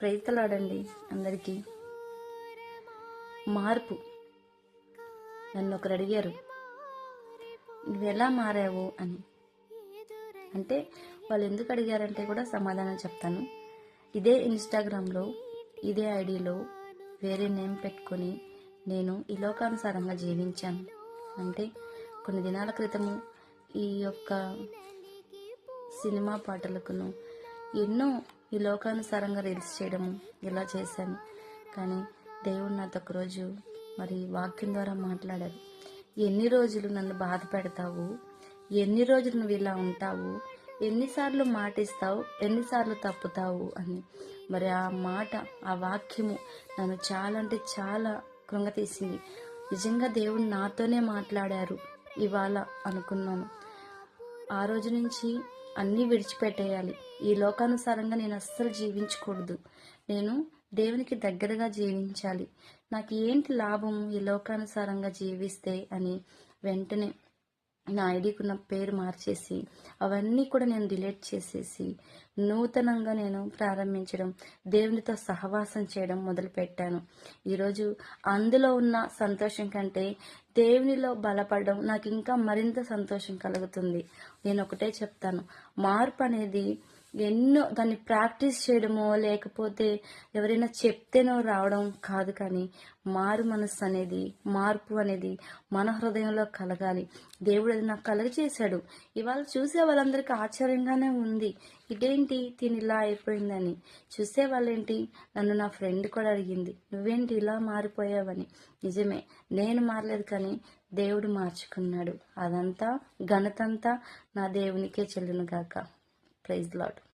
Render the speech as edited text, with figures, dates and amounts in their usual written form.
ప్రైజ్లాడండి అందరికీ. మార్పు. నన్ను ఒకరు అడిగారు, నువ్వెలా మారావు అని. అంటే వాళ్ళు ఎందుకు అడిగారంటే కూడా సమాధానం చెప్తాను. ఇదే ఇన్స్టాగ్రామ్లో, ఇదే ఐడిలో వేరే నేమ్ పెట్టుకొని నేను ఈ లోకానుసారంగా జీవించాను. అంటే కొన్ని దినాల క్రితము ఈ యొక్క సినిమా పాటలకును ఎన్నో ఈ లోకానుసారంగా రీల్స్ చేయడము ఇలా చేశాను. కానీ దేవుడు నాతో ఒకరోజు మరి వాక్యం ద్వారా మాట్లాడారు. ఎన్ని రోజులు నన్ను బాధ పెడతావు, ఎన్ని రోజులు నువ్వు ఇలా ఉంటావు, ఎన్నిసార్లు మాటిస్తావు, ఎన్నిసార్లు తప్పుతావు అని. మరి ఆ మాట, ఆ వాక్యము నన్ను చాలా అంటే చాలా కృంగతీసింది. నిజంగా దేవుడు నాతోనే మాట్లాడారు ఇవాళ అనుకున్నాను. ఆ రోజు నుంచి అన్నీ విడిచిపెట్టేయాలి. ఈ లోకానుసారంగా నేను అస్సలు జీవించకూడదు. నేను దేవునికి దగ్గరగా జీవించాలి. నాకు ఏంటి లాభము ఈ లోకానుసారంగా జీవిస్తే అని వెంటనే నా ఐడికి ఉన్న పేరు మార్చేసి అవన్నీ కూడా నేను డిలీట్ చేసేసి నూతనంగా నేను ప్రారంభించడం, దేవునితో సహవాసం చేయడం మొదలుపెట్టాను. ఈరోజు అందులో ఉన్న సంతోషం కంటే దేవునిలో బలపడడం నాకు ఇంకా మరింత సంతోషం కలుగుతుంది. నేను ఒకటే చెప్తాను, మార్పు అనేది ఎన్నో దాన్ని ప్రాక్టీస్ చేయడమో లేకపోతే ఎవరైనా చెప్తేనో రావడం కాదు. కానీ మారు మనస్సు అనేది, మార్పు అనేది మన హృదయంలో కలగాలి. దేవుడు అది నాకు కలుగజేశాడు. ఇవాళ చూసే వాళ్ళందరికీ ఆశ్చర్యంగానే ఉంది, ఇదేంటి తిని ఇలా అయిపోయిందని. చూసే వాళ్ళేంటి, నన్ను నా ఫ్రెండ్ కూడా అడిగింది, నువ్వేంటి ఇలా మారిపోయావని. నిజమే, నేను మారలేదు కానీ దేవుడు మార్చుకున్నాడు. అదంతా ఘనతంతా నా దేవునికే చెల్లును గాక. Praise lord.